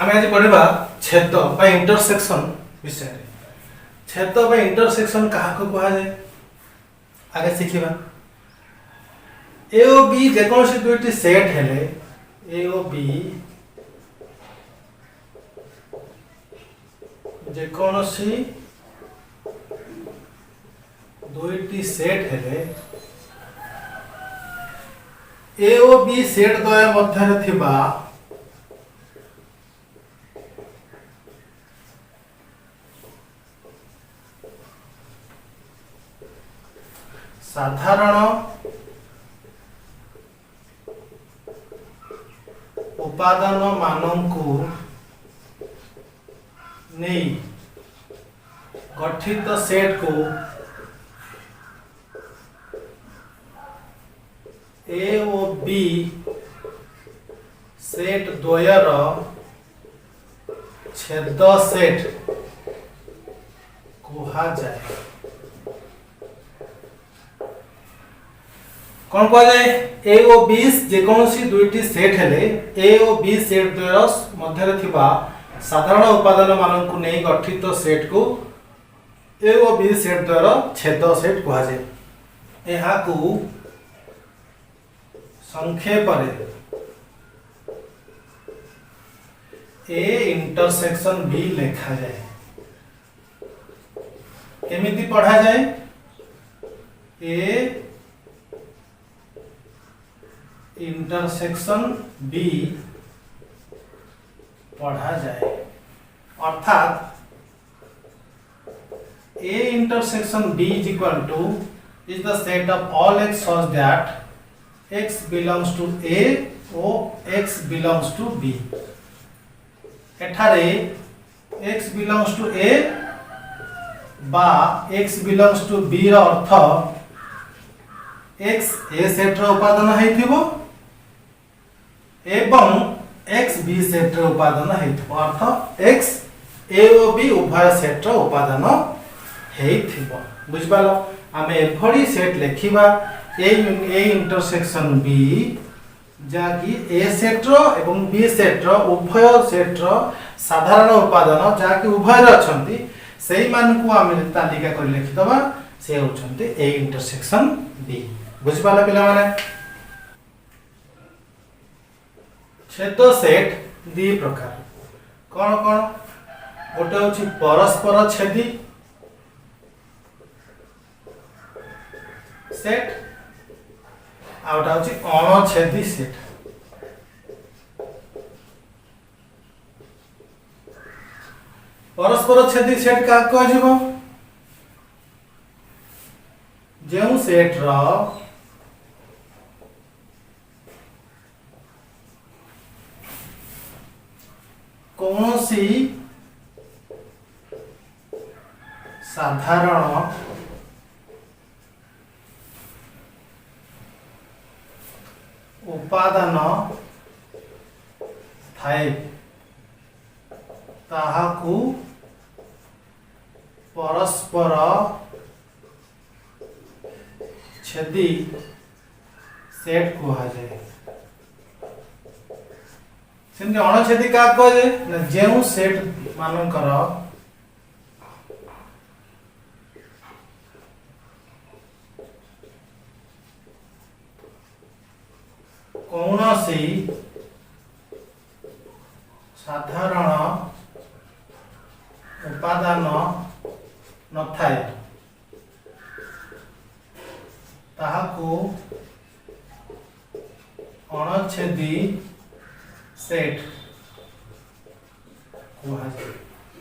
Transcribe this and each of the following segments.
आमे आज पढ़िबा छेद बा इंटरसेक्शन विषय रे। छेद बा इंटरसेक्शन कहा को कहा जाए आगे सिखिबा। ए ओ बी जेकोसी दुईटी सेट हेले ए ओ बी जेकोसी दुईटी सेट हेले ए ओ बी सेट द्वय मध्य थिबा साधारण उपादान मानंकु नहीं गठित सेट को ए ओ बी सेट द्वयर छेद सेट कहा जाए। कौन कहा जाए ए ओ बी जेकोसी दुईटी सेट हेले ए ओ बी सेट द्वयर मध्य थिबा साधारण उपादान मानंकु नहीं गठित सेट को ए ओ बी सेट द्वयर छेद सेट कहा जाए। एहा को संक्षेप ए इंटरसेक्शन बी लिखा जाए। केमिति पढ़ा जाए ए इंटरसेक्शन बी पढ़ा जाए अर्थात A intersection B is equal to is the set of all X such that x belongs to a o x belongs to b। एठारे x belongs to a बा x belongs to b रो अर्थ x a set रो उपादान हेथिबो एवं x b set रो उपादान हेथिबो अर्थ x a o b उभय सेट रो उपादान हेथिबो। बुझ पालो आमे एभडी सेट लेखिबा ए इंटरसेक्शन बी जाकि ए सेट रो एवं बी सेट रो उभय सेट रो साधारण उपादान जाकि उभय अछंती सेही मान को आमे तालिका कर लिखि दबा से होछंती ए इंटरसेक्शन बी। बुझ पाला पिला माने छेद सेट दी प्रकार कोन कोन गोटे होछि परस्पर छेदी सेट आउटा होछि अणछेदी सेट। परस्पर छेदी सेट का कह जिवो जेउ सेट रो कौनसी साधारण उपादान थाए ताहाकु परस्पर छेदी सेट कहा जाए। सेमते अणछेदी का कह जाए ना जेउ सेट मानकर कौनसी साधारण उपादान न थाए ताहाकु अणछेदी सेट कहा जाए।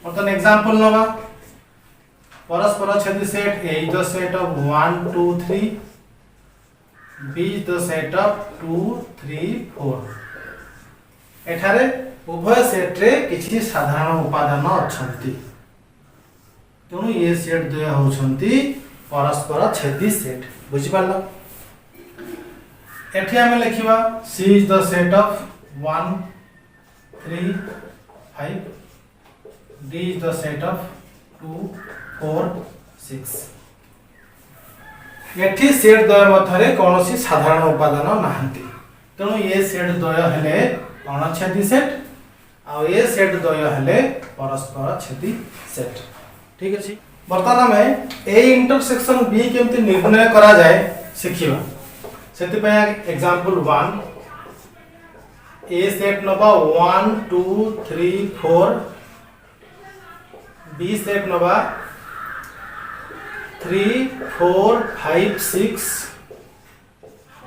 मतलब एग्जांपल नवा परस्पर Chhedi set A is the set of 1 2 3 b is the set of 2 3 4। एठारे उभय सेट रे किछि साधारण उपादान अछंती तेणु ये सेट द्वय होछंती परस्पर छेदी सेट। बुझि पालो एठी हम लिखिबा c is the set of 1 3 5 d is the set of 2 4 6। एठी सेट द्वय मध्यरे कोनोसी साधारण उपादान नाहंती तेणु ये सेट द्वय हेले अणछेदी सेट आ ए सेट द्वय हेले परस्पर छेदी सेट। ठीक अछि। वर्तमान में ए इंटरसेक्शन बी केमती निर्णय करा जाए सिखिबा। सेति पे एग्जांपल 1 ए सेट नबा 1 2 3 4, बी सेट नबा 3 4 5 6,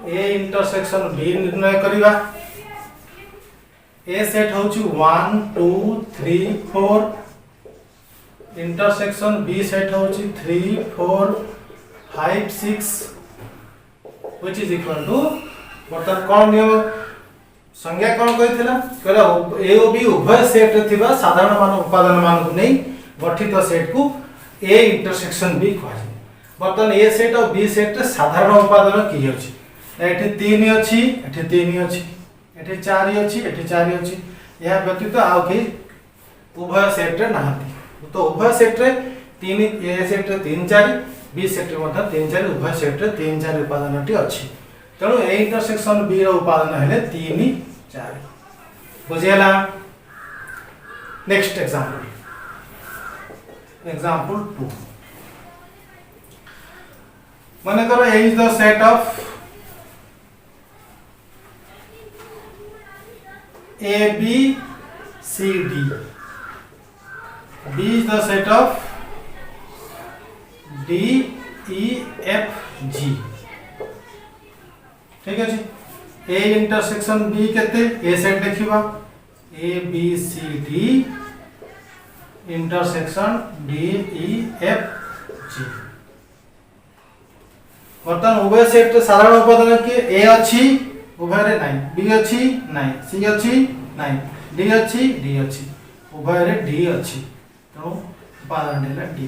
ए इंटरसेक्शन बी निर्णय करिबा। ए सेट होची 1 2 3 4, इंटरसेक्शन बी सेट होची 3 4 5 6, व्हिच इज इक्वल टू बर्तन कोन नियम संज्ञा कोन कहिथिला कहला ए ओ बी उभय सेट रे थिबा साधारण मान उपादान मान को नै गठित सेट को ए इंटरसेक्शन बी कहै। बर्तन ए सेट और बी सेट रे साधारण उपादान की अछि एठी 3 अछि, एठी 3 अछि, एठी 4 अछि, एठी 4 अछि। या व्यतीत आउ के उभय सेट रे नाहति। तो उभय सेट रे 3 ए सेट रे 3 4, बी सेट रे मथा 3 4, उभय सेट रे 3 4 उपादानटी अछि। तेणु ए इंटरसेक्शन बी रो उपादान हेले 3 4। बुझियला। नेक्स्ट एग्जांपल 2 माने करो A is the set of A B C D, B is the set of D E F G. ठीक है जी। ए इंटरसेक्शन बी केते ए सेट देखिबा A B C D intersection D E F G. बर्तन उभय set साधारण उपादान के ए अछि उभय रे नाही, बी अछि नाही, सी अछि नाही, डी अछि डी अछि, उभय रे डी अछि। तो उपादान देला डी।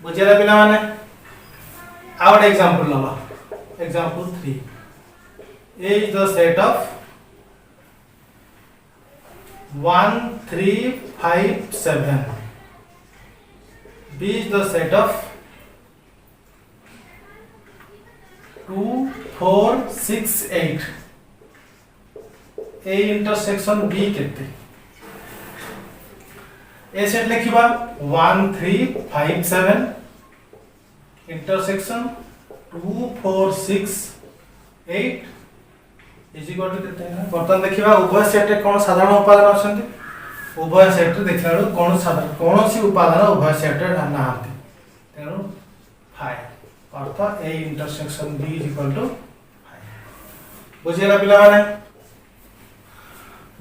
बुझिला पिला माने। आउट एग्जांपल लबा। Example 3. A is the set of 1 3 5 7. B is the set of 2 4 6 8. A intersection B केते A सेट लिखिबा 1 3 5 7 इंटरसेक्शन 2 4 6 8 इज इक्वल टू केते है। बर्तन देखिबा उभय सेट रे कोन साधारण उपादान अछंती। उभय सेट रे देखलाडू कोन साधारण कोनोसी उपादान उभय सेट रे नाहंती। तेनु 5 अर्थ A intersection B is equal to 5। बुझिला पिला माने।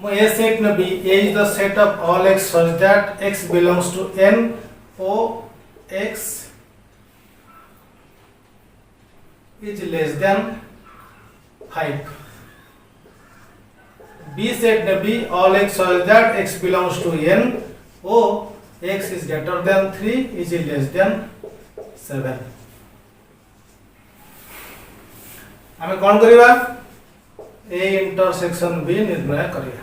मो ए सेट न B A is the set of all x such that x belongs to n o x is less than 5. B set न B all x such that x belongs to n o x is greater than 3 is less than 7. हमें कौन करिबा A intersection B निर्णय करिया।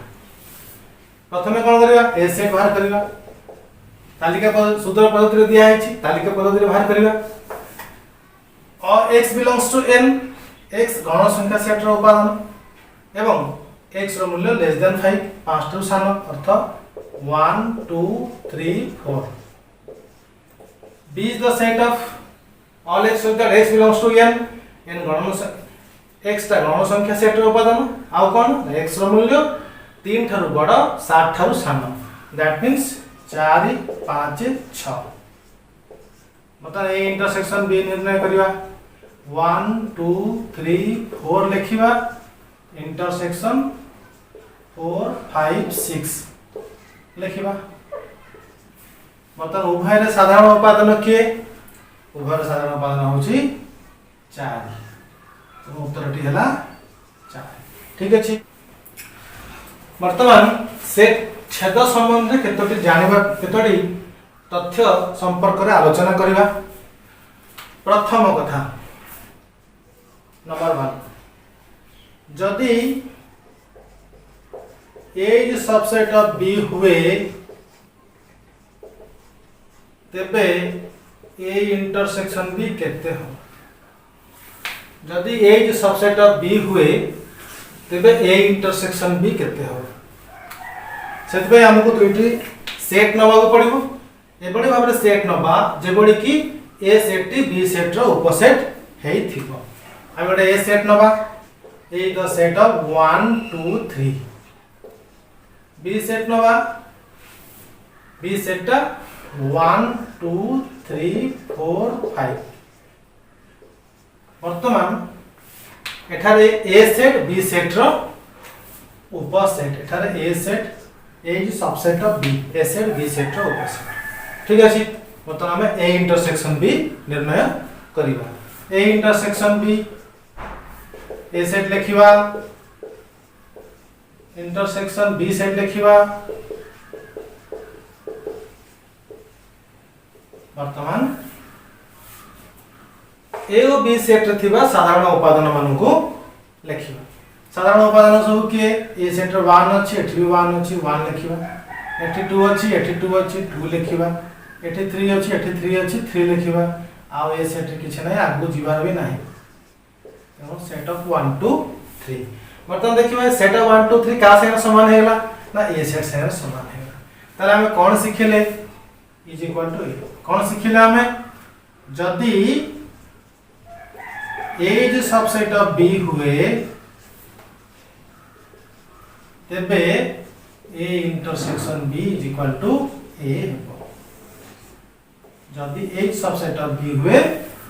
प्रथमे कौन करिबा ए set बाहर करिबा। तालिका सूत्र पद्धति रे दिया है तालिका पद्धति रे बाहर करिबा। और x belongs to n, x गण संख्या सेट रो उपादान एवं x रो मूल्य लेस देन 5 5 टू सान अर्थ 1 2 3 4। B is the set of all x so that x belongs to n, n गण x ता गण संख्या सेट रो उपादान आ कोन x रो मूल्य 3 थारु बड़ 7 थारु सान। That means 4 5 6। मतलब ए इंटरसेक्शन बी निर्णय करिवा 1 2 3 4 लिखिबा इंटरसेक्शन 4 5 6 लिखिबा। मतलब उभय रे साधारण उपादान के उभय रे साधारण उपादान होची 4। तो उत्तरटी हला 4। ठीक अछि। वर्तमान से छेद संबंध केतोटी जानिबा केतोटी तथ्य संपर्क रे आलोचना करिबा। प्रथम कथा नंबर 1 जदि A is subset of B हुए तेबे A इंटरसेक्शन B केते हो। जदि A is subset of B हुए तेबे A इंटरसेक्शन B केते हो। सेतबे हमको दुईटी सेट नबा को पड़िबो एबडी भाबरे सेट नबा जेबडी की ए सेट टी बी सेट रो उपसेट हेई थिबो हम गोटे ए सेट नबा A the set of 1 2 3 B set नबा बी सेट 1 2 3 4 5 वर्तमान एठारे ए सेट बी सेट रो उपसेट एठारे A set A is subset of B A set B set रो उपसेट ठीक अछि वर्तमान हम ए इंटरसेक्शन बी निर्णय करिबा A intersection B A set लिखिबा intersection B set लिखिबा वर्तमान ए और बी सेट रे थिबा साधारण उपादान मानको लिखिबा साधारण उपादान सब के ए सेट 1 अछि एठी भी 1 अछि 1 लिखिबा एठी 2 अछि एठी 2 अछि 2 लिखिबा एठी 3 अछि एठी 3 अछि 3 लिखिबा आ ए सेट किछ नै आगु जीवार भी नाही तो सेट ऑफ 1 2 3 मतलब देखिबा सेट ऑफ 1 2 3 का से समान हेला ना ए सेट से समान हेला ताले हम कोन सिखिले इज इक्वल टू ए कोन सिखिले हम जदी A is subset of B हुए तेबे A intersection B is equal to A हेबो जदी ए सबसेट ऑफ बी हुए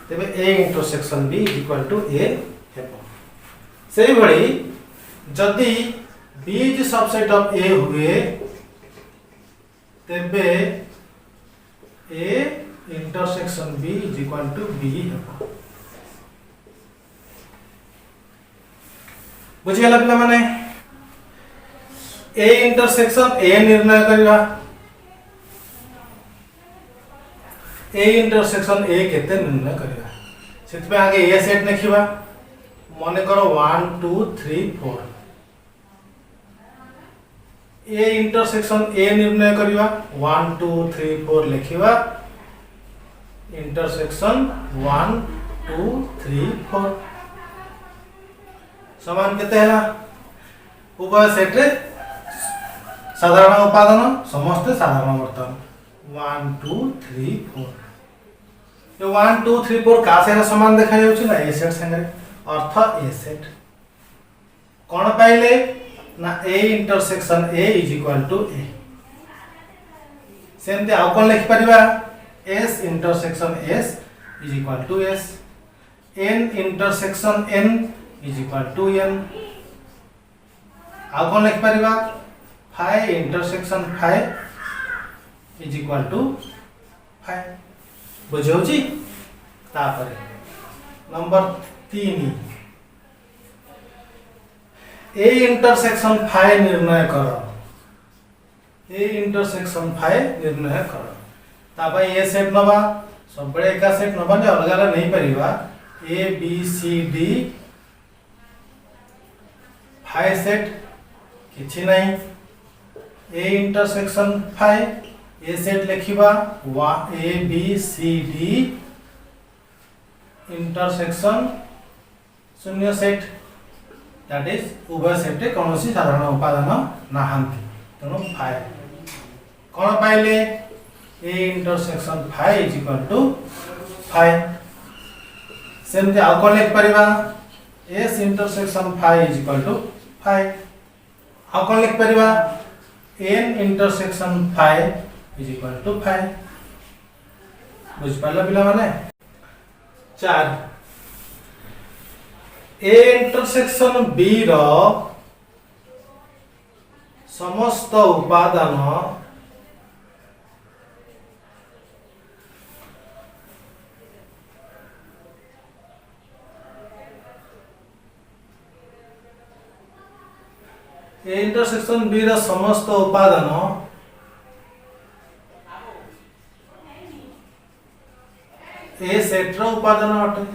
तेबे A intersection B is equal to A हेबो सेही भली जदी B is subset of A हुए तेबे A intersection B is equal to B हेबो बुझी गला पिला माने ए इंटरसेक्शन ए निर्णय करिवा ए इंटरसेक्शन ए केते निर्णय करिवा सेतबे आगे ए सेट लिखिबा माने करो 1 2 3 4 ए इंटरसेक्शन ए निर्णय करिवा 1 2 3 4 लिखिबा इंटरसेक्शन 1 2 3 4 समान केते हैला उभय सेट रे साधारण उपादान समस्त साधारण वर्तन 1 2 3 4 ये 1 2 3 4 का से समान देखा जाउछि ना ए सेट संगे अर्थ ए सेट कोन पाइले ना A intersection A is equal to A सेमते आ कोन लिख परिबा s intersection s is equal to s n intersection n is equal to n आ कोन लिख परिबा phi intersection phi is equal to phi बुझौछि तापर नंबर 3 ए इंटरसेक्शन phi निर्णय करो ए इंटरसेक्शन phi निर्णय करो तापर ए सेट नबा सब बड़े एका सेट नबा ने अलग अलग नहीं परिबा A B C D phi set किछि नहीं A intersection phi A set लिखिबा A B C D intersection शून्य सेट दैट इज उभय सेट कोनोसी साधारण उपादान नाहंती तनो phi कोन पाइले A intersection phi is equal to phi सेम जे आ कोन लिख परिबा s intersection phi is equal to phi आ कोन लिख परिबा n intersection phi is equal to phi बुझ पाला पिला माने 4 ए इंटरसेक्शन b रो समस्त उपादान ए इंटरसेक्शन बी रा समस्त उपादान ए सेट रा उपादान अटे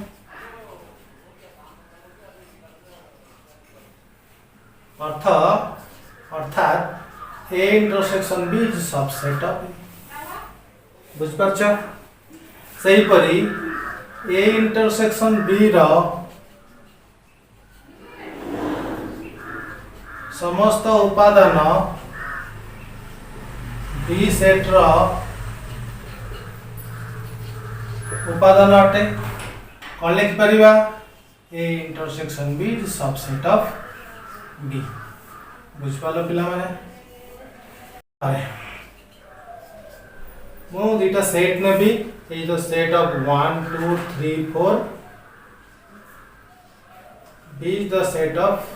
अर्थात A intersection B is subset of A बुझ परछ सही परी ए इंटरसेक्शन बी रा समस्त उपादान बी सेट रो उपादान अटे कौन लिख परिबा A intersection B is subset of B बुझ पालो पिला माने अरे मु दुटा सेट ने भी ए जो set of 1 2 3 4 B is the set of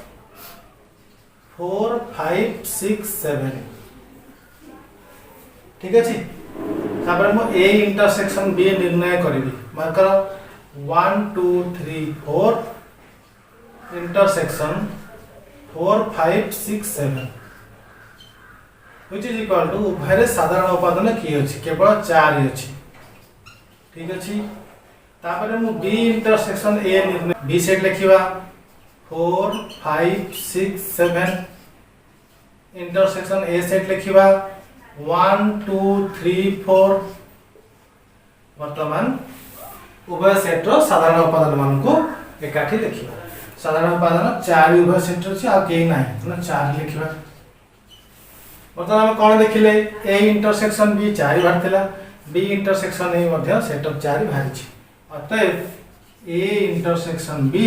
4 5 6 7 ठीक अछि तापर मु ए इंटरसेक्शन बी निर्णय करिबी मानकर 1 2 3 4 intersection 4 5 6 7 which is equal to उभय साधारण उपादान की अछि केवल 4 ही अछि ठीक अछि तापर मु बी इंटरसेक्शन ए निर्णय बी सेट लिखिबा 4 5 6 7 इंटरसेक्शन ए सेट लिखिबा 1 2 3 4 वर्तमान उभय सेट रो साधारण उपादान मान को एकाठी लिखिबा साधारण उपादान 4 उभय सेट अछि आ के नाही त 4 लिखिबा वर्तमान हम कोन देखिले ए इंटरसेक्शन बी 4 बार थिला बी इंटरसेक्शन ए मध्ये सेट ऑफ 4 बाहरी छी अतः A intersection B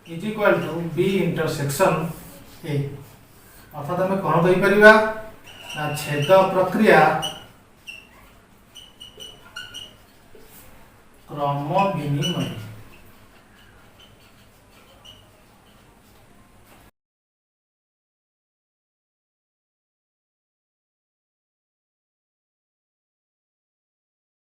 is equal to B intersection A अर्थात हम कोन कहि परिबा छेद प्रक्रिया क्रम विनिमय